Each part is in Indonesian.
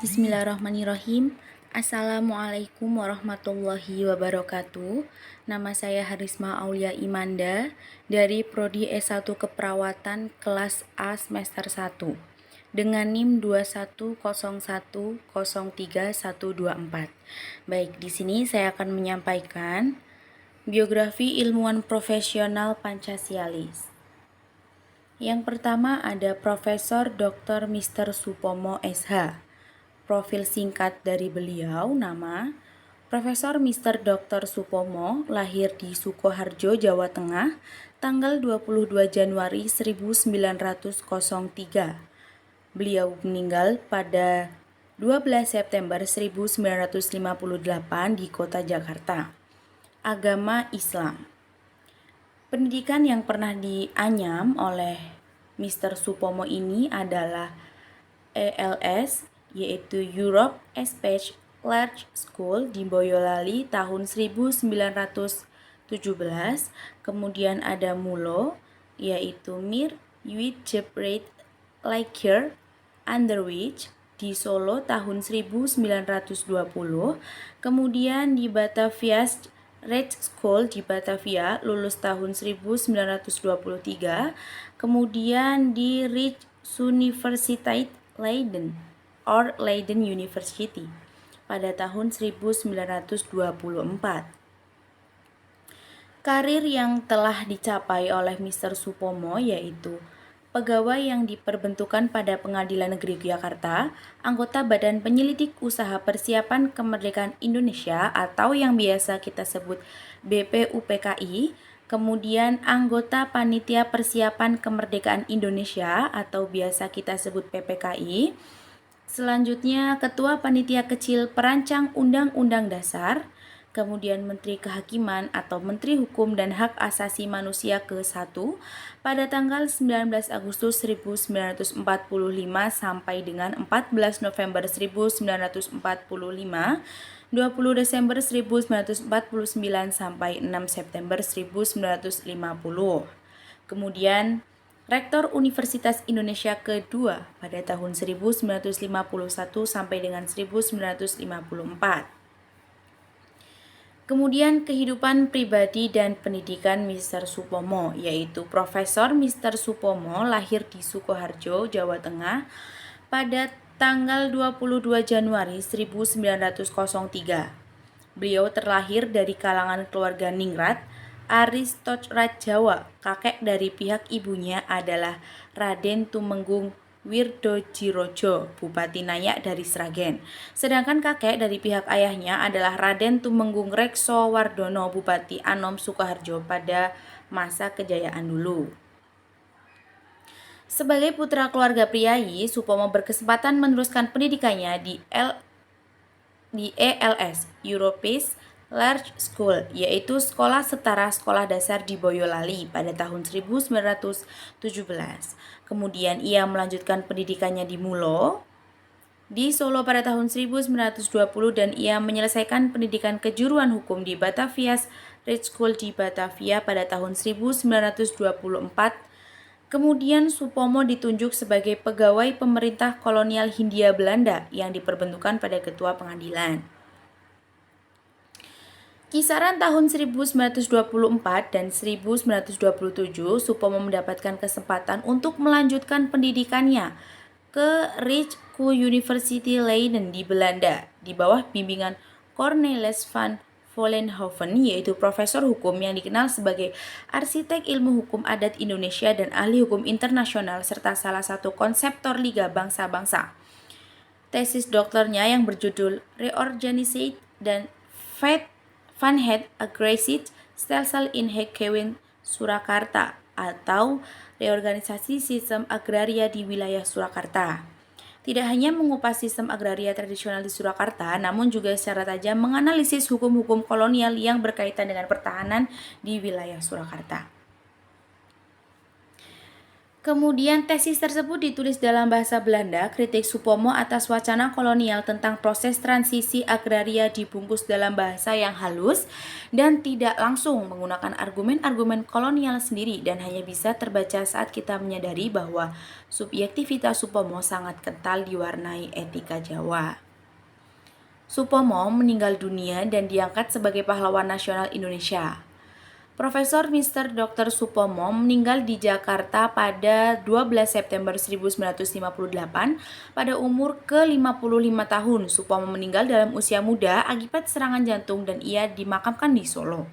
Bismillahirrahmanirrahim. Assalamualaikum warahmatullahi wabarakatuh. Nama saya Harisma Aulia Imanda dari Prodi S1 Keperawatan kelas A semester 1 dengan NIM 210103124. Baik, di sini saya akan menyampaikan biografi ilmuwan profesional Pancasialis. Yang pertama ada Profesor Dr. Mr. Supomo SH. Profil singkat dari beliau, nama Profesor Mr. Dr. Supomo, lahir di Sukoharjo, Jawa Tengah, tanggal 22 Januari 1903. Beliau meninggal pada 12 September 1958 di kota Jakarta. Agama Islam. Pendidikan yang pernah dianyam oleh Mr. Supomo ini adalah ELS, yaitu Europe Speech Large School di Boyolali tahun 1917. Kemudian ada MULO, yaitu Mir Uitgebreid Lekker Underwich di Solo tahun 1920. Kemudian di Batavia Red School di Batavia lulus tahun 1923, kemudian di Rijksuniversiteit Leiden or Leiden University pada tahun 1924. Karir yang telah dicapai oleh Mr. Supomo yaitu pegawai yang diperbentukan pada Pengadilan Negeri Yogyakarta, anggota Badan Penyelidik Usaha Persiapan Kemerdekaan Indonesia atau yang biasa kita sebut BPUPKI, kemudian anggota Panitia Persiapan Kemerdekaan Indonesia atau biasa kita sebut PPKI, selanjutnya Ketua Panitia Kecil Perancang Undang-Undang Dasar, kemudian Menteri Kehakiman atau Menteri Hukum dan Hak Asasi Manusia ke-1 pada tanggal 19 Agustus 1945 sampai dengan 14 November 1945, 20 Desember 1949 sampai 6 September 1950. Kemudian Rektor Universitas Indonesia kedua pada tahun 1951 sampai dengan 1954. Kemudian kehidupan pribadi dan pendidikan Mr. Supomo, yaitu Profesor Mr. Supomo lahir di Sukoharjo, Jawa Tengah pada tanggal 22 Januari 1903. Beliau terlahir dari kalangan keluarga ningrat, aristokrat Jawa. Kakek dari pihak ibunya adalah Raden Tumenggung Wirdojirojo, Bupati Nayak dari Sragen. Sedangkan kakek dari pihak ayahnya adalah Raden Tumenggung Rekso Wardono, Bupati Anom Sukoharjo pada masa kejayaan dulu. Sebagai putra keluarga priayi, Supomo berkesempatan meneruskan pendidikannya di ELS, European Large School, yaitu sekolah setara sekolah dasar di Boyolali pada tahun 1917. Kemudian ia melanjutkan pendidikannya di MULO di Solo pada tahun 1920 dan ia menyelesaikan pendidikan kejuruan hukum di Batavia Red School di Batavia pada tahun 1924. Kemudian Supomo ditunjuk sebagai pegawai pemerintah kolonial Hindia Belanda yang diperbentukan pada ketua pengadilan. Kisaran tahun 1924 dan 1927, Supomo mendapatkan kesempatan untuk melanjutkan pendidikannya ke Rijksuniversiteit Leiden di Belanda di bawah bimbingan Cornelis van Vollenhoven, yaitu profesor hukum yang dikenal sebagai arsitek ilmu hukum adat Indonesia dan ahli hukum internasional serta salah satu konseptor Liga Bangsa-Bangsa. Tesis doktornya yang berjudul Reorganisation dan Van het Aggressive Stelsel in Hekewin Surakarta atau reorganisasi sistem agraria di wilayah Surakarta. Tidak hanya mengupas sistem agraria tradisional di Surakarta, namun juga secara tajam menganalisis hukum-hukum kolonial yang berkaitan dengan pertahanan di wilayah Surakarta. Kemudian tesis tersebut ditulis dalam bahasa Belanda, kritik Supomo atas wacana kolonial tentang proses transisi agraria dibungkus dalam bahasa yang halus dan tidak langsung menggunakan argumen-argumen kolonial sendiri dan hanya bisa terbaca saat kita menyadari bahwa subjektivitas Supomo sangat kental diwarnai etika Jawa. Supomo meninggal dunia dan diangkat sebagai pahlawan nasional Indonesia. Profesor Mr. Dr. Supomo meninggal di Jakarta pada 12 September 1958 pada umur ke-55 tahun. Supomo meninggal dalam usia muda akibat serangan jantung dan ia dimakamkan di Solo.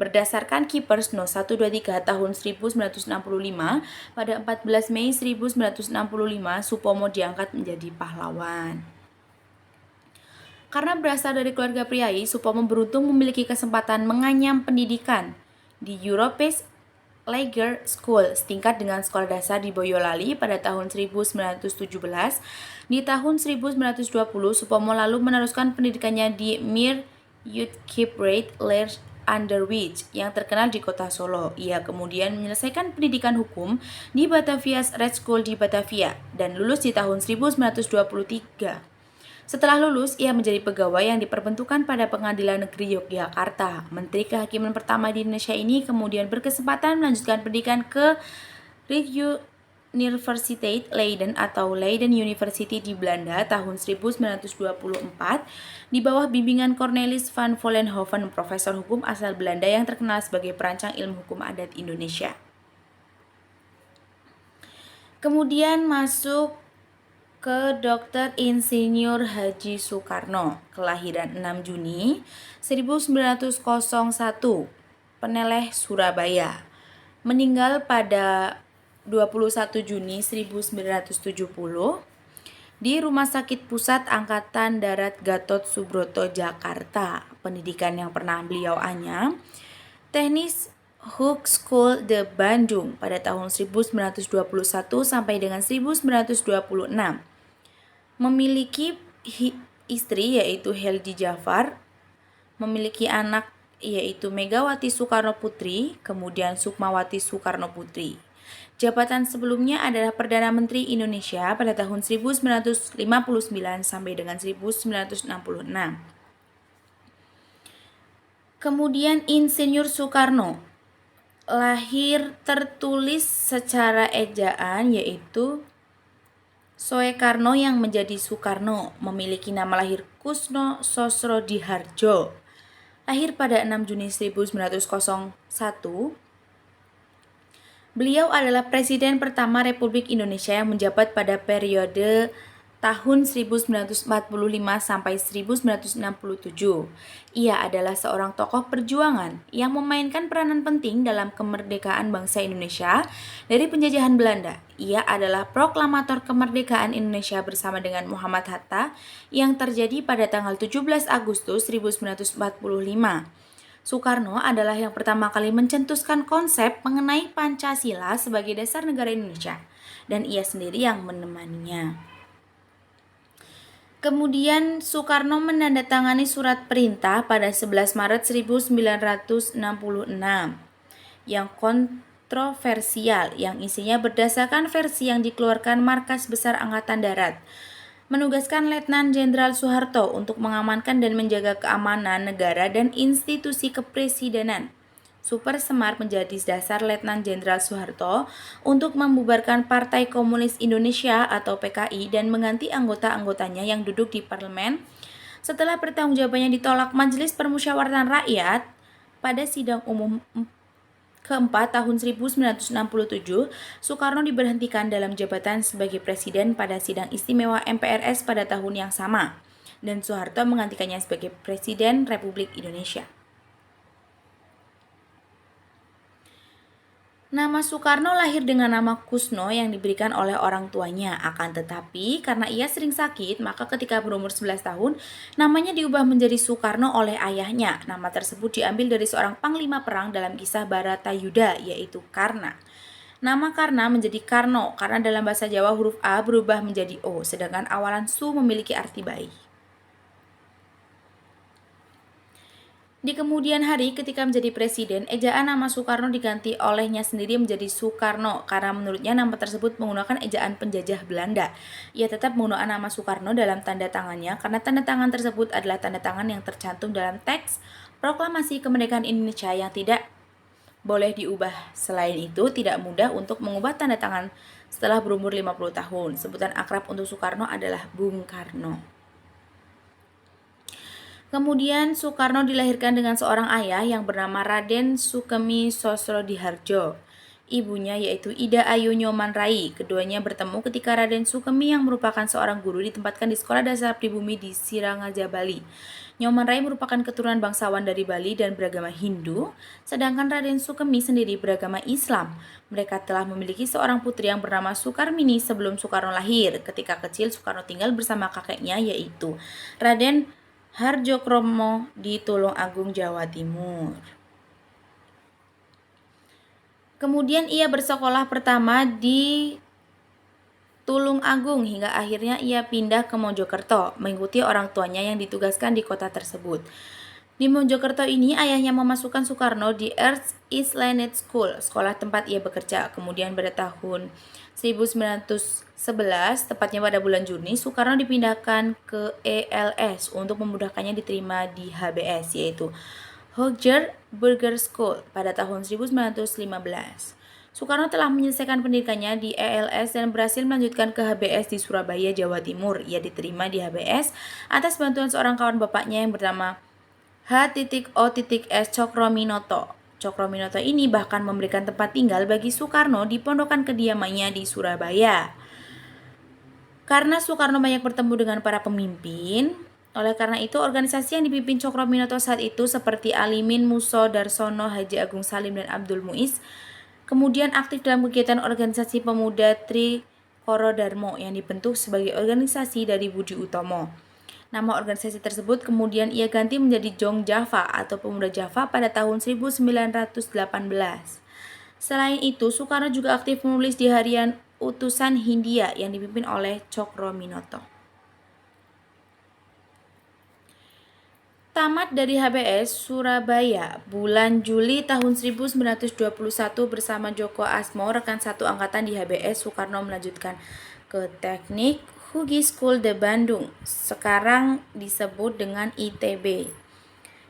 Berdasarkan Keepers No. 123 tahun 1965, pada 14 Mei 1965 Supomo diangkat menjadi pahlawan. Karena berasal dari keluarga priai, Supomo beruntung memiliki kesempatan menganyam pendidikan di Europees Lager School setingkat dengan sekolah dasar di Boyolali pada tahun 1917. Di tahun 1920, Supomo lalu meneruskan pendidikannya di Mir Utkebreit Leer Underwich yang terkenal di kota Solo. Ia kemudian menyelesaikan pendidikan hukum di Batavia's Red School di Batavia dan lulus di tahun 1923. Setelah lulus, ia menjadi pegawai yang diperbentukan pada Pengadilan Negeri Yogyakarta. Menteri Kehakiman pertama di Indonesia ini kemudian berkesempatan melanjutkan pendidikan ke Rijksuniversiteit Leiden atau Leiden University di Belanda tahun 1924 di bawah bimbingan Cornelis van Vollenhoven, profesor hukum asal Belanda yang terkenal sebagai perancang ilmu hukum adat Indonesia. Kemudian masuk ke Dr. Insinyur Haji Soekarno, kelahiran 6 Juni 1901, Peneleh, Surabaya. Meninggal pada 21 Juni 1970 di Rumah Sakit Pusat Angkatan Darat Gatot Subroto, Jakarta. Pendidikan yang pernah beliau anyam, Teknis Hogeschool de Bandung pada tahun 1921 sampai dengan 1926. Memiliki istri yaitu Heldi Jafar, memiliki anak yaitu Megawati Soekarno Putri, kemudian Sukmawati Soekarno Putri. Jabatan sebelumnya adalah Perdana Menteri Indonesia pada tahun 1959 sampai dengan 1966. Kemudian Insinyur Soekarno, lahir tertulis secara ejaan yaitu Soekarno yang menjadi Soekarno, memiliki nama lahir Kusno Sosrodihardjo. Lahir pada 6 Juni 1901. Beliau adalah Presiden pertama Republik Indonesia yang menjabat pada periode tahun 1945 sampai 1967. Ia adalah seorang tokoh perjuangan yang memainkan peranan penting dalam kemerdekaan bangsa Indonesia dari penjajahan Belanda. Ia adalah proklamator kemerdekaan Indonesia bersama dengan Muhammad Hatta yang terjadi pada tanggal 17 Agustus 1945. Soekarno adalah yang pertama kali mencetuskan konsep mengenai Pancasila sebagai dasar negara Indonesia, dan ia sendiri yang menemaninya. Kemudian Soekarno menandatangani surat perintah pada 11 Maret 1966 yang kontroversial, yang isinya berdasarkan versi yang dikeluarkan Markas Besar Angkatan Darat, menugaskan Letnan Jenderal Soeharto untuk mengamankan dan menjaga keamanan negara dan institusi kepresidenan. Super Semar menjadi dasar Letnan Jenderal Soeharto untuk membubarkan Partai Komunis Indonesia atau PKI dan mengganti anggota-anggotanya yang duduk di parlemen setelah pertanggungjawabannya ditolak Majelis Permusyawaratan Rakyat pada sidang umum keempat tahun 1967. Soekarno diberhentikan dalam jabatan sebagai presiden pada sidang istimewa MPRS pada tahun yang sama, dan Soeharto menggantikannya sebagai Presiden Republik Indonesia. Nama Soekarno lahir dengan nama Kusno yang diberikan oleh orang tuanya. Akan tetapi, karena ia sering sakit, maka ketika berumur 11 tahun, namanya diubah menjadi Soekarno oleh ayahnya. Nama tersebut diambil dari seorang panglima perang dalam kisah Baratayuda, yaitu Karna. Nama Karna menjadi Karno karena dalam bahasa Jawa huruf A berubah menjadi O, sedangkan awalan Su memiliki arti bayi. Di kemudian hari ketika menjadi presiden, ejaan nama Soekarno diganti olehnya sendiri menjadi Soekarno karena menurutnya nama tersebut menggunakan ejaan penjajah Belanda. Ia tetap menggunakan nama Soekarno dalam tanda tangannya karena tanda tangan tersebut adalah tanda tangan yang tercantum dalam teks Proklamasi Kemerdekaan Indonesia yang tidak boleh diubah. Selain itu, tidak mudah untuk mengubah tanda tangan setelah berumur 50 tahun. Sebutan akrab untuk Soekarno adalah Bung Karno. Kemudian Soekarno dilahirkan dengan seorang ayah yang bernama Raden Sukemi Sosrodihardjo. Ibunya yaitu Ida Ayu Nyoman Rai. Keduanya bertemu ketika Raden Sukemi yang merupakan seorang guru ditempatkan di sekolah dasar pribumi di Sirangaja, Bali. Nyoman Rai merupakan keturunan bangsawan dari Bali dan beragama Hindu, sedangkan Raden Sukemi sendiri beragama Islam. Mereka telah memiliki seorang putri yang bernama Sukarmini sebelum Soekarno lahir. Ketika kecil, Soekarno tinggal bersama kakeknya yaitu Raden Harjokromo di Tulungagung, Jawa Timur. Kemudian ia bersekolah pertama di Tulungagung hingga akhirnya ia pindah ke Mojokerto, mengikuti orang tuanya yang ditugaskan di kota tersebut. Di Mojokerto ini ayahnya memasukkan Soekarno di Earth Islamic School, sekolah tempat ia bekerja. Kemudian pada tahun 1911, tepatnya pada bulan Juni, Soekarno dipindahkan ke ELS untuk memudahkannya diterima di HBS, yaitu Hoger Burger School pada tahun 1915. Soekarno telah menyelesaikan pendidikannya di ELS dan berhasil melanjutkan ke HBS di Surabaya, Jawa Timur. Ia diterima di HBS atas bantuan seorang kawan bapaknya yang bernama H.O.S. Cokroaminoto. Cokroaminoto ini bahkan memberikan tempat tinggal bagi Soekarno di pondokan kediamannya di Surabaya. Karena Soekarno banyak bertemu dengan para pemimpin, oleh karena itu organisasi yang dipimpin Cokroaminoto saat itu seperti Alimin, Muso, Darsono, Haji Agung Salim, dan Abdul Muiz kemudian aktif dalam kegiatan organisasi pemuda Trikoro Darmo yang dibentuk sebagai organisasi dari Budi Utomo. Nama organisasi tersebut kemudian ia ganti menjadi Jong Java atau Pemuda Java pada tahun 1918. Selain itu, Soekarno juga aktif menulis di harian Utusan Hindia yang dipimpin oleh Cokroaminoto. Tamat dari HBS Surabaya bulan Juli tahun 1921 bersama Joko Asmo, rekan satu angkatan di HBS, Soekarno melanjutkan ke Teknik Hugi School de Bandung, sekarang disebut dengan ITB.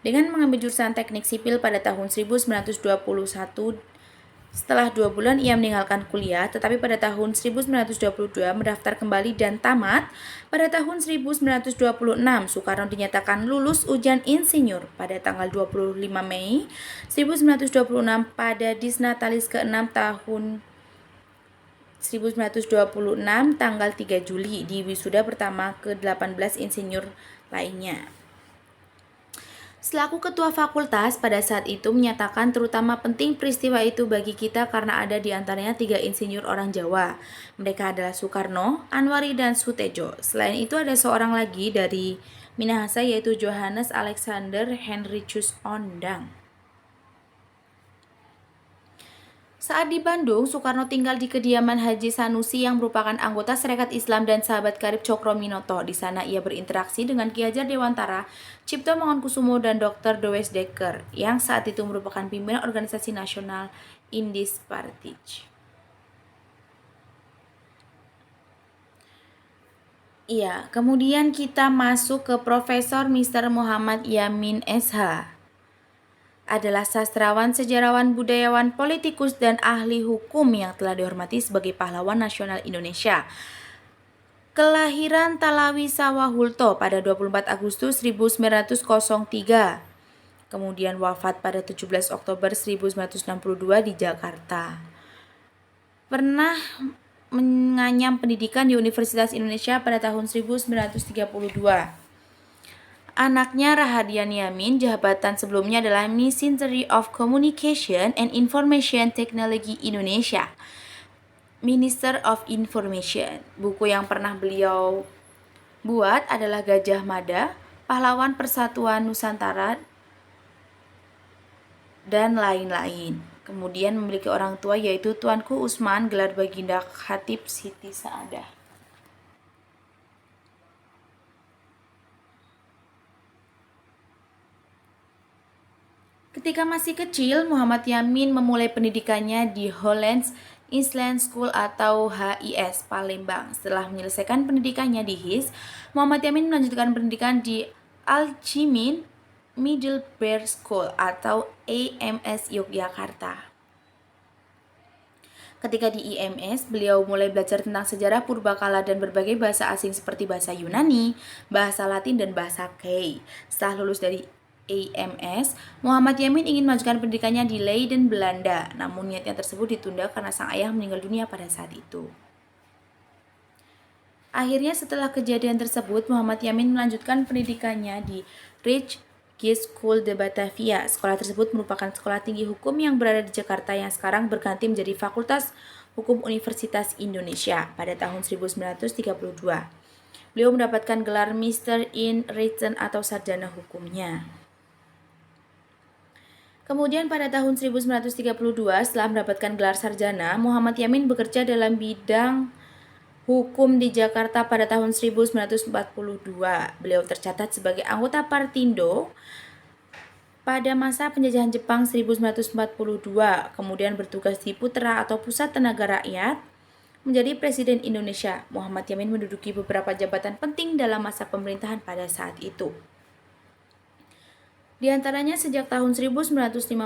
Dengan mengambil jurusan teknik sipil pada tahun 1921, setelah 2 bulan ia meninggalkan kuliah, tetapi pada tahun 1922 mendaftar kembali dan tamat. Pada tahun 1926, Soekarno dinyatakan lulus ujian insinyur pada tanggal 25 Mei 1926 pada Disnatalis ke-6 tahun 1926 tanggal 3 Juli di wisuda pertama ke-18 insinyur lainnya. Selaku ketua fakultas pada saat itu menyatakan terutama penting peristiwa itu bagi kita karena ada di antaranya 3 insinyur orang Jawa. Mereka adalah Soekarno, Anwari, dan Sutejo. Selain itu ada seorang lagi dari Minahasa yaitu Johannes Alexander Henricius Ondang. Saat di Bandung, Soekarno tinggal di kediaman Haji Sanusi yang merupakan anggota Serikat Islam dan sahabat karib Cokroaminoto. Di sana ia berinteraksi dengan Ki Hajar Dewantara, Cipto Mangunkusumo, dan Dr. Dowes Dekker yang saat itu merupakan pimpinan organisasi nasional Indis Partij. Iya, kemudian kita masuk ke Profesor Mr. Muhammad Yamin SH. Adalah sastrawan, sejarawan, budayawan, politikus, dan ahli hukum yang telah dihormati sebagai pahlawan nasional Indonesia. Kelahiran Talawi Sawahulto pada 24 Agustus 1903. Kemudian wafat pada 17 Oktober 1962 di Jakarta. Pernah menganyam pendidikan di Universitas Indonesia pada tahun 1932. Anaknya Rahadian Yamin, jabatan sebelumnya adalah Ministry of Communication and Information Technology Indonesia. Minister of Information. Buku yang pernah beliau buat adalah Gajah Mada, Pahlawan Persatuan Nusantara, dan lain-lain. Kemudian memiliki orang tua yaitu Tuanku Usman, gelar Baginda Khatib Siti Saadah. Ketika masih kecil, Muhammad Yamin memulai pendidikannya di Hollands Island School atau HIS Palembang. Setelah menyelesaikan pendidikannya di HIS, Muhammad Yamin melanjutkan pendidikan di Al-Jimin Middlebury School atau AMS Yogyakarta. Ketika di IMS, beliau mulai belajar tentang sejarah purbakala dan berbagai bahasa asing seperti bahasa Yunani, bahasa Latin, dan bahasa Kei. Setelah lulus dari AMS, Muhammad Yamin ingin melanjutkan pendidikannya di Leiden, Belanda. Namun niatnya tersebut ditunda karena sang ayah meninggal dunia pada saat itu. Akhirnya setelah kejadian tersebut, Muhammad Yamin melanjutkan pendidikannya di School de Batavia. Sekolah tersebut merupakan sekolah tinggi hukum yang berada di Jakarta yang sekarang berganti menjadi Fakultas Hukum Universitas Indonesia pada tahun 1932. Beliau mendapatkan gelar Mr. in Rechten atau sarjana hukumnya. Kemudian pada tahun 1932, setelah mendapatkan gelar sarjana, Muhammad Yamin bekerja dalam bidang hukum di Jakarta pada tahun 1942. Beliau tercatat sebagai anggota Partindo pada masa penjajahan Jepang 1942, kemudian bertugas di Putra atau Pusat Tenaga Rakyat, menjadi Presiden Indonesia. Muhammad Yamin menduduki beberapa jabatan penting dalam masa pemerintahan pada saat itu. Di antaranya sejak tahun 1950,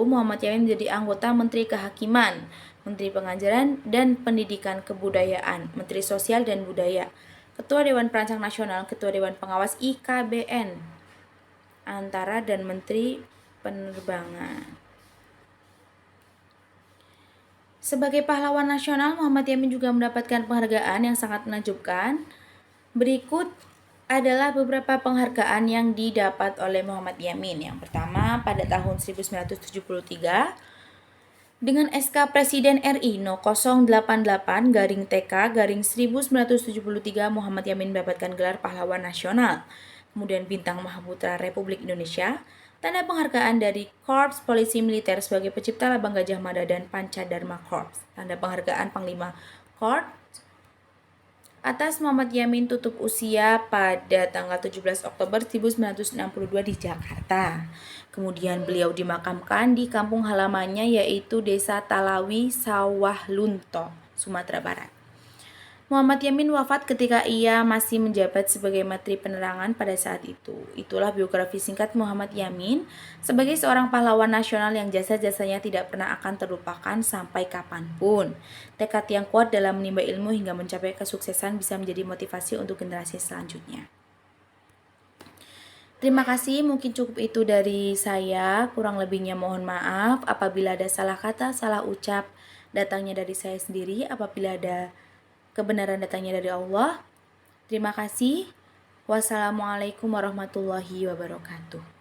Muhammad Yamin menjadi anggota Menteri Kehakiman, Menteri Pengajaran dan Pendidikan Kebudayaan, Menteri Sosial dan Budaya, Ketua Dewan Perancang Nasional, Ketua Dewan Pengawas IKBN, Antara dan Menteri Penerbangan. Sebagai pahlawan nasional, Muhammad Yamin juga mendapatkan penghargaan yang sangat menakjubkan. Berikut adalah beberapa penghargaan yang didapat oleh Muhammad Yamin. Yang pertama, pada tahun 1973, dengan SK Presiden RI No. 088-TK-1973, Muhammad Yamin mendapatkan gelar pahlawan nasional. Kemudian Bintang Mahaputra Republik Indonesia, tanda penghargaan dari Korps Polisi Militer sebagai pencipta Labang Gajah Mada dan Pancadharma Korps, tanda penghargaan Panglima Korps atas Muhammad Yamin tutup usia pada tanggal 17 Oktober 1962 di Jakarta. Kemudian beliau dimakamkan di kampung halamannya yaitu Desa Talawi, Sawah Lunto, Sumatera Barat. Muhammad Yamin wafat ketika ia masih menjabat sebagai Menteri Penerangan pada saat itu. Itulah biografi singkat Muhammad Yamin sebagai seorang pahlawan nasional yang jasa-jasanya tidak pernah akan terlupakan sampai kapanpun. Tekad yang kuat dalam menimba ilmu hingga mencapai kesuksesan bisa menjadi motivasi untuk generasi selanjutnya. Terima kasih, mungkin cukup itu dari saya. Kurang lebihnya mohon maaf apabila ada salah kata, salah ucap datangnya dari saya sendiri, apabila ada kebenaran datangnya dari Allah. Terima kasih. Wassalamualaikum warahmatullahi wabarakatuh.